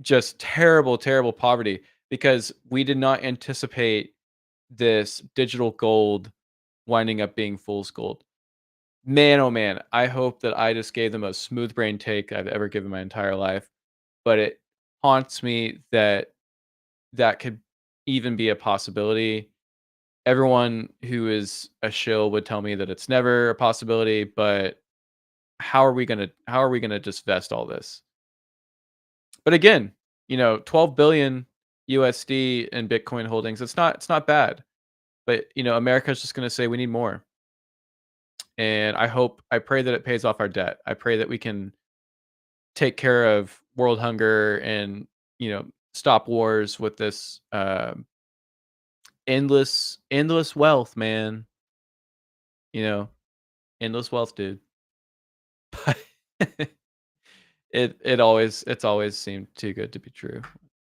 just terrible, terrible poverty because we did not anticipate this digital gold winding up being fool's gold. Man, oh man, I hope that I just gave them a smooth brain take I've ever given my entire life. But it haunts me that that could even be a possibility. Everyone who is a shill would tell me that it's never a possibility, but how are we gonna just vest all this? But again, 12 billion USD in Bitcoin holdings. It's not bad. But America's just gonna say we need more. And I pray that it pays off our debt. I pray that we can take care of world hunger and, stop wars with this endless wealth, man. Endless wealth, dude. But it's always seemed too good to be true.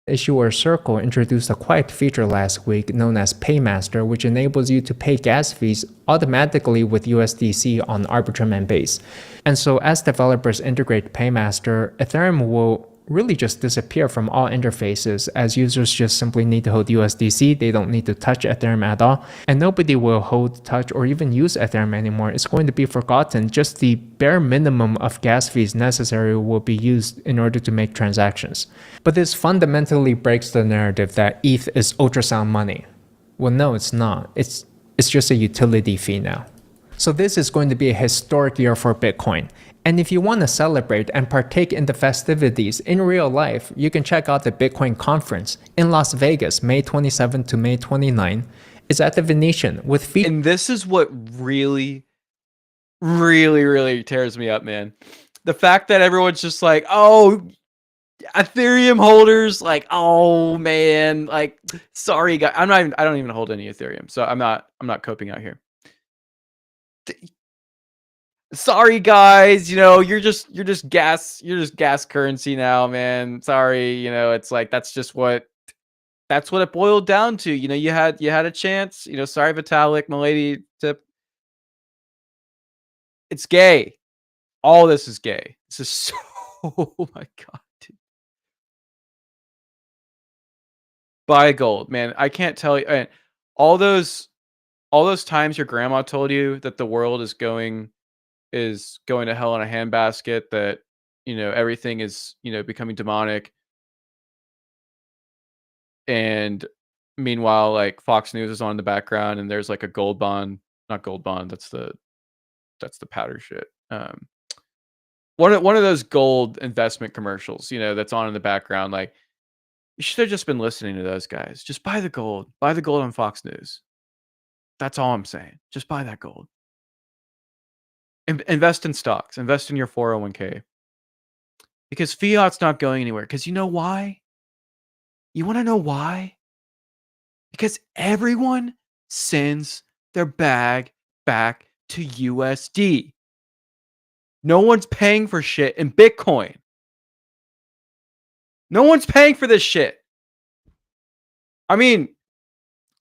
Issuer Circle introduced a quiet feature last week known as Paymaster, which enables you to pay gas fees automatically with USDC on Arbitrum and Base. And so as developers integrate Paymaster, Ethereum will really just disappear from all interfaces as users just simply need to hold USDC. They don't need to touch Ethereum at all. And nobody will hold, touch, or even use Ethereum anymore. It's going to be forgotten. Just the bare minimum of gas fees necessary will be used in order to make transactions. But this fundamentally breaks the narrative that ETH is ultrasound money. Well, no, it's not. It's just a utility fee now. So this is going to be a historic year for Bitcoin. And if you want to celebrate and partake in the festivities in real life, you can check out the Bitcoin conference in Las Vegas, May 27 to May 29. It's at the Venetian with feet. And this is what really, really, really tears me up, man. The fact that everyone's just like, oh, Ethereum holders, like, oh man, like, sorry guys. I don't even hold any Ethereum, so I'm not coping out here. Sorry guys, you're just gas currency now, man. Sorry, it's like that's what it boiled down to. You had a chance. Sorry Vitalik, milady tip. It's gay. All this is gay. This is so oh my god, dude. Buy gold, man. I can't tell you. And all those times your grandma told you that the world is going to hell in a handbasket, that everything is becoming demonic, and meanwhile like Fox News is on in the background and there's like a gold bond, not gold bond, that's the powder shit, one of those gold investment commercials that's on in the background. Like, you should have just been listening to those guys. Just buy the gold on Fox News. That's all I'm saying. Just buy that gold. Invest in stocks. Invest in your 401k. Because fiat's not going anywhere. Because you know why? You want to know why? Because everyone sends their bag back to USD. No one's paying for shit in Bitcoin. No one's paying for this shit. I mean,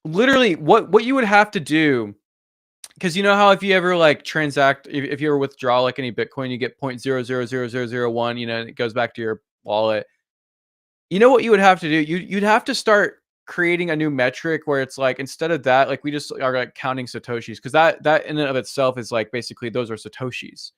literally, what you would have to do, because you know how if you ever like transact, if you ever withdraw like any Bitcoin, you get 0.000001, and it goes back to your wallet. You know what you would have to do? You'd have to start creating a new metric where it's like, instead of that, like we just are like counting Satoshis, because that in and of itself is like basically those are Satoshis.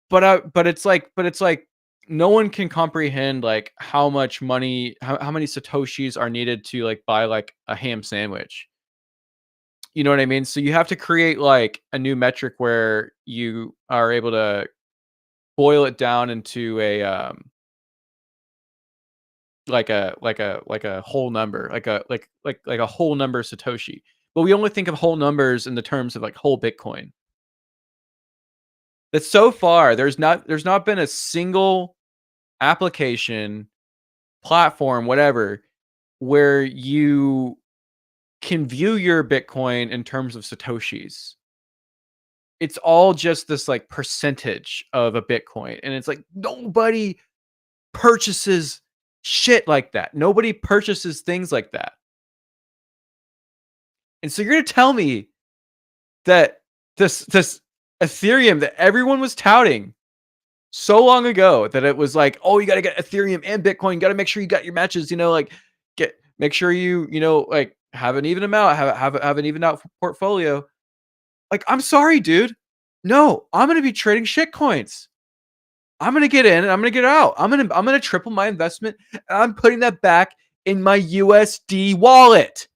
But it's like no one can comprehend like how much money, how many Satoshis are needed to like buy like a ham sandwich. You know what I mean? So you have to create like a new metric where you are able to boil it down into a like a whole number, like a whole number Satoshi. But we only think of whole numbers in the terms of like whole Bitcoin. That so far there's not been a single application, platform, whatever, where you can view your Bitcoin in terms of Satoshis. It's all just this like percentage of a Bitcoin. And it's like nobody purchases shit like that. Nobody purchases things like that. And so you're going to tell me that this Ethereum that everyone was touting so long ago, that it was like, oh, you got to get Ethereum and Bitcoin. You got to make sure you got your matches, like make sure you, like have an even amount, have an even out portfolio. Like, I'm sorry, dude. No, I'm going to be trading shit coins. I'm going to get in and I'm going to get out. I'm going to triple my investment. And I'm putting that back in my USD wallet.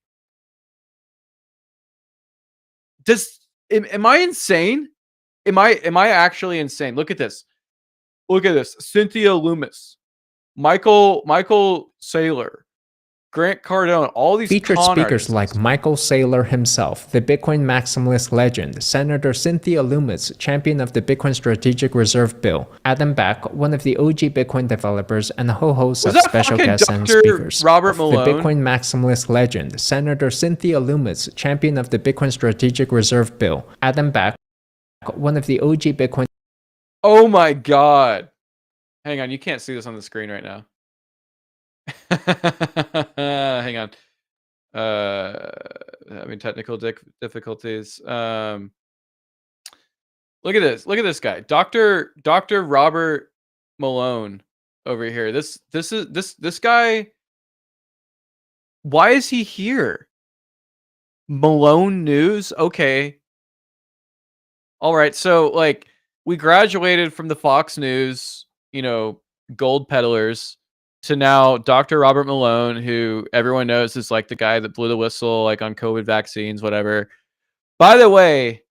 Am I insane? Am I actually insane? Look at this. Look at this. Cynthia Loomis, Michael Saylor, Grant Cardone, all these featured con speakers artists. like Michael Saylor himself, the Bitcoin maximalist legend, Senator Cynthia Loomis, champion of the Bitcoin Strategic Reserve Bill, Adam Back, one of the OG Bitcoin developers, and a whole host of special guests and speakers. Robert Malone? The Bitcoin maximalist legend, Senator Cynthia Loomis, champion of the Bitcoin Strategic Reserve Bill, Adam Back, one of the OG Bitcoin. Oh my God. Hang on, you can't see this on the screen right now. Hang on. Having technical difficulties. Look at this. Look at this guy. Dr. Robert Malone over here. This guy. Why is he here? Malone News? Okay. All right. So like we graduated from the Fox News, gold peddlers, to now Dr. Robert Malone, who everyone knows is like the guy that blew the whistle like on COVID vaccines, whatever. By the way,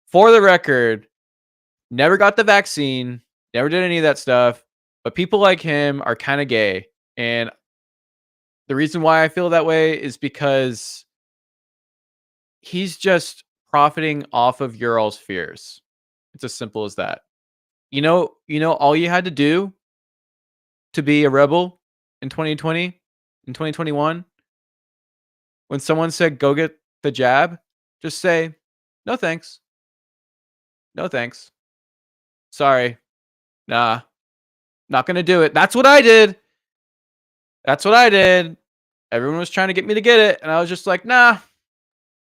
for the record, never got the vaccine, never did any of that stuff, but people like him are kind of gay. And the reason why I feel that way is because he's just profiting off of your all's fears. It's as simple as that. All you had to do to be a rebel in 2020, in 2021, when someone said, go get the jab, just say, no, thanks. No, thanks. Sorry. Nah, not going to do it. That's what I did. That's what I did. Everyone was trying to get me to get it. And I was just like, nah.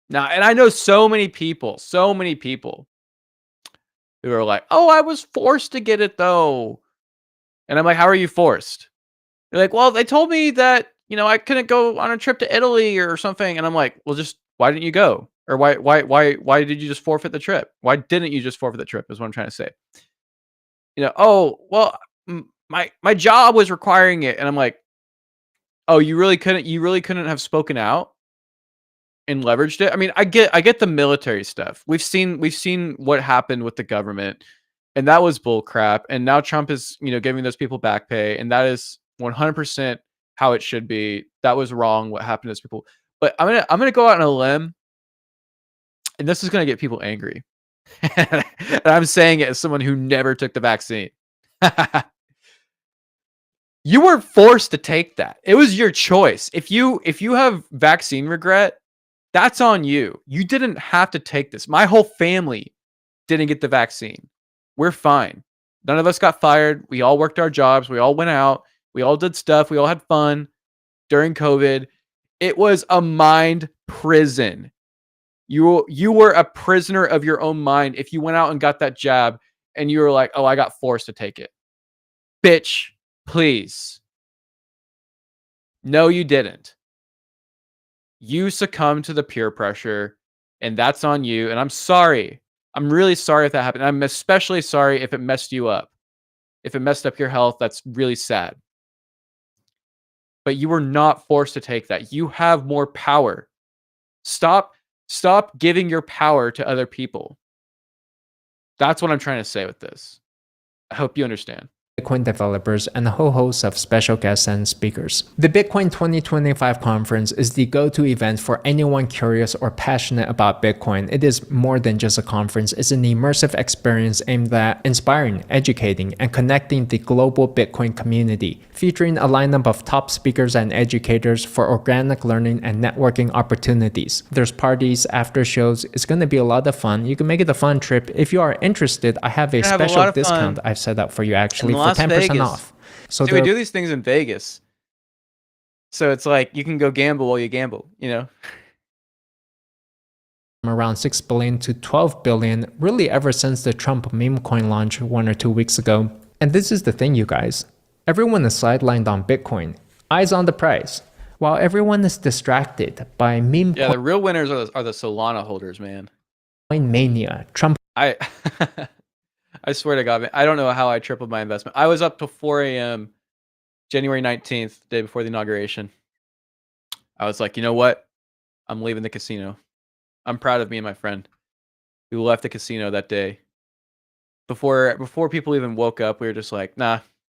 And I know so many people who are like, oh, I was forced to get it though. And I'm like, how are you forced? They're like, well, they told me that, I couldn't go on a trip to Italy or something. And I'm like, well, just why didn't you go? Or why did you just forfeit the trip? Why didn't you just forfeit the trip is what I'm trying to say. Oh, well, my job was requiring it. And I'm like, oh, you really couldn't have spoken out and leveraged it. I mean, I get the military stuff. We've seen what happened with the government, and that was bull crap. And now Trump is, giving those people back pay, and that is 100% how it should be. That was wrong what happened to those people. But I'm gonna go out on a limb, and this is gonna get people angry. And I'm saying it as someone who never took the vaccine. You weren't forced to take that. It was your choice. If you have vaccine regret, that's on you. You didn't have to take this. My whole family didn't get the vaccine. We're fine. None of us got fired. We all worked our jobs. We all went out. We all did stuff. We all had fun during COVID. It was a mind prison. You were a prisoner of your own mind if you went out and got that jab and you were like, oh, I got forced to take it. Bitch, please. No, you didn't. You succumbed to the peer pressure, and that's on you. And I'm sorry. I'm really sorry if that happened. I'm especially sorry if it messed you up. If it messed up your health, that's really sad. But you were not forced to take that. You have more power. Stop giving your power to other people. That's what I'm trying to say with this. I hope you understand. Bitcoin developers, and a whole host of special guests and speakers. The Bitcoin 2025 conference is the go-to event for anyone curious or passionate about Bitcoin. It is more than just a conference. It's an immersive experience aimed at inspiring, educating, and connecting the global Bitcoin community, featuring a lineup of top speakers and educators for organic learning and networking opportunities. There's parties, after shows. It's going to be a lot of fun. You can make it a fun trip. If you are interested, I have a special discount I've set up for you actually for 10% off. So we do these things in Vegas. So it's like you can go gamble while you gamble, you know? Around 6 billion to 12 billion, really ever since the Trump meme coin launch 1 or 2 weeks ago. And this is the thing, you guys. Everyone is sidelined on Bitcoin, eyes on the price, while everyone is distracted by meme coin. Yeah, the real winners are the Solana holders, man. Coin mania. Trump. I swear to God, man, I don't know how I tripled my investment. I was up till 4 a.m. January 19th, the day before the inauguration. I was like, you know what? I'm leaving the casino. I'm proud of me and my friend. We left the casino that day. Before people even woke up, we were just like, nah,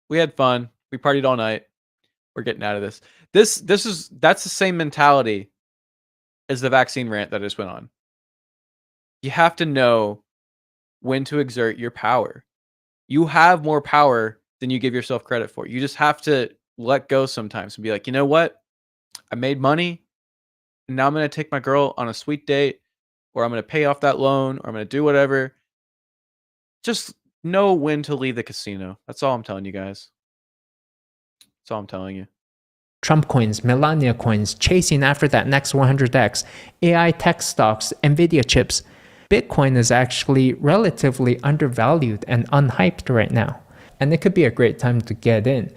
we had fun. We partied all night. We're getting out of this. That's the same mentality as the vaccine rant that I just went on. You have to know when to exert your power. You have more power than you give yourself credit for. You just have to let go sometimes and be like, you know what? I made money, and now I'm going to take my girl on a sweet date, or I'm going to pay off that loan, or I'm going to do whatever. Just know when to leave the casino. That's all I'm telling you guys. That's all I'm telling you. Trump coins, Melania coins, chasing after that next 100x, AI tech stocks, Nvidia chips. Bitcoin is actually relatively undervalued and unhyped right now, and it could be a great time to get in.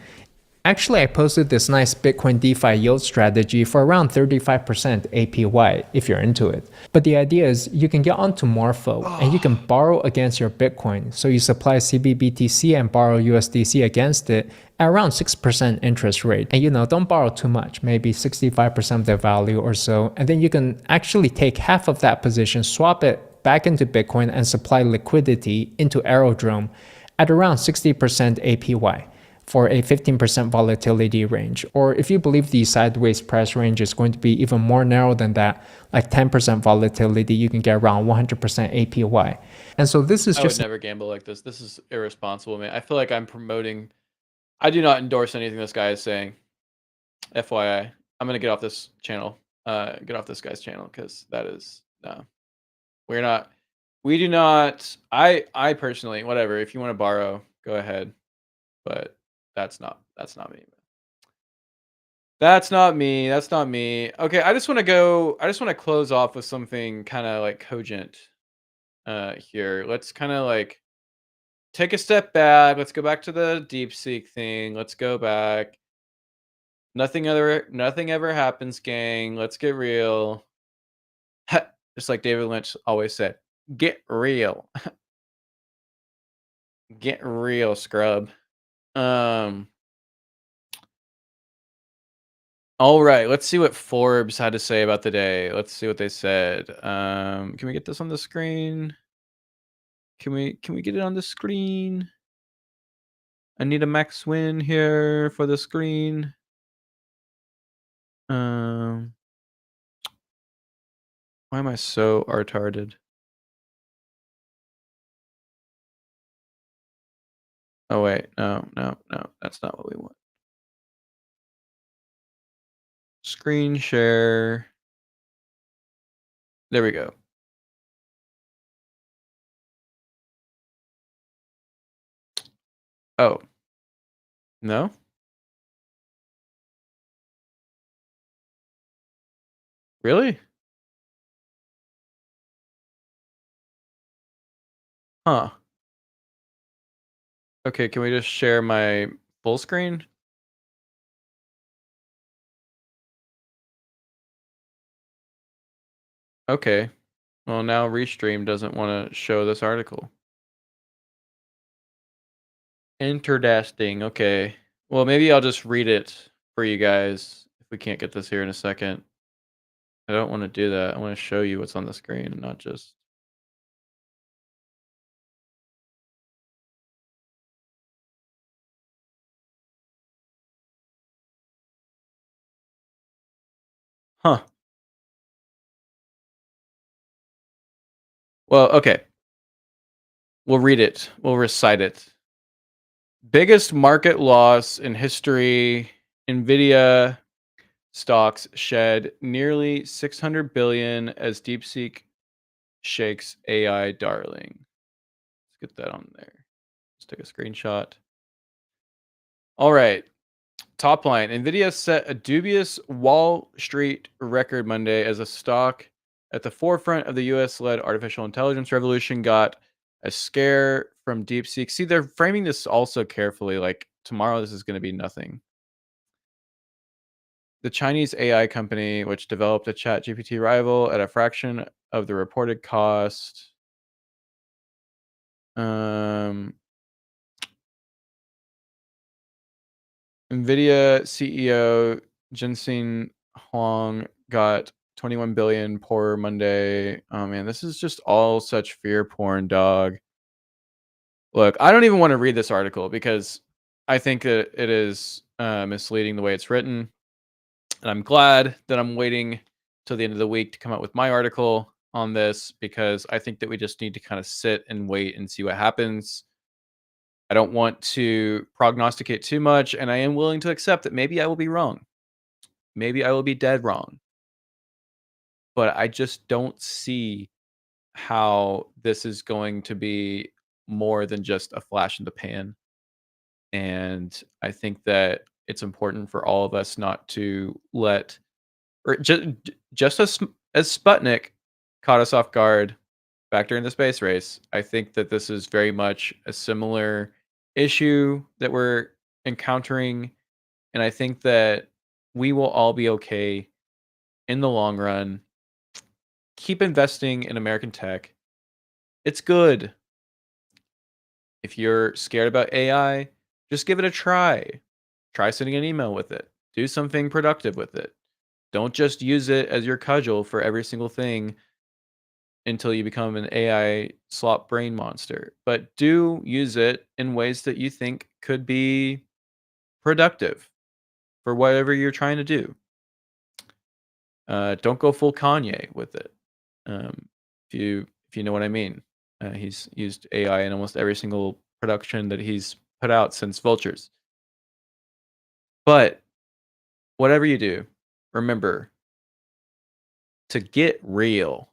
Actually, I posted this nice Bitcoin DeFi yield strategy for around 35% APY if you're into it. But the idea is you can get onto Morpho and you can borrow against your Bitcoin. So you supply CBBTC and borrow USDC against it at around 6% interest rate. And don't borrow too much, maybe 65% of the value or so. And then you can actually take half of that position, swap it back into Bitcoin and supply liquidity into Aerodrome at around 60% APY. For a 15% volatility range. Or if you believe the sideways price range is going to be even more narrow than that, like 10% volatility, you can get around 100% APY. And so this is I would never gamble like this. This is irresponsible, man. I feel like I'm promoting. I do not endorse anything this guy is saying. FYI, I'm going to get off this channel. Get off this guy's channel because that is, no. We do not. I personally, whatever, if you want to borrow, go ahead. But that's not me. That's not me. Okay, I just want to close off with something kind of like cogent here. Let's kind of like take a step back. Let's go back to the DeepSeek thing. Let's go back. Nothing ever happens, gang. Let's get real. Just like David Lynch always said, get real. Get real, scrub. All right, let's see what Forbes had to say about the day. Let's see what they said. Can we get this on the screen? Can we get it on the screen? I need a max win here for the screen. Why am I so retarded? Oh wait, no, that's not what we want. Screen share. There we go. Oh. No? Really? Huh. Okay, can we just share my full screen? Okay. Well, now Restream doesn't want to show this article. Interesting. Okay. Well, maybe I'll just read it for you guys if we can't get this here in a second. I don't want to do that. I want to show you what's on the screen and not just... Huh. Well, okay. We'll read it. We'll recite it. Biggest market loss in history. Nvidia stocks shed nearly 600 billion as DeepSeek shakes AI darling. Let's get that on there. Let's take a screenshot. All right. Top line. Nvidia set a dubious Wall Street record Monday as a stock at the forefront of the US-led artificial intelligence revolution got a scare from DeepSeek. See, they're framing this also carefully. Like, tomorrow this is going to be nothing. The Chinese AI company, which developed a ChatGPT rival at a fraction of the reported cost. Nvidia CEO Jensen Huang got 21 billion poor Monday. Oh man, this is just all such fear porn, dog. Look, I don't even want to read this article because I think that it is misleading the way it's written. And I'm glad that I'm waiting till the end of the week to come out with my article on this because I think that we just need to kind of sit and wait and see what happens. I don't want to prognosticate too much, and I am willing to accept that maybe I will be wrong. Maybe I will be dead wrong. But I just don't see how this is going to be more than just a flash in the pan. And I think that it's important for all of us not to let, or just as Sputnik caught us off guard back during the space race, I think that this is very much a similar issue that we're encountering. And I think that we will all be okay in the long run. Keep investing in American tech. It's good. If you're scared about AI, just give it a try. Try sending an email with it. Do something productive with it. Don't just use it as your cudgel for every single thing until you become an AI slop brain monster. But do use it in ways that you think could be productive for whatever you're trying to do. Don't go full Kanye with it. If you know what I mean. He's used AI in almost every single production that he's put out since Vultures. But whatever you do, remember to get real.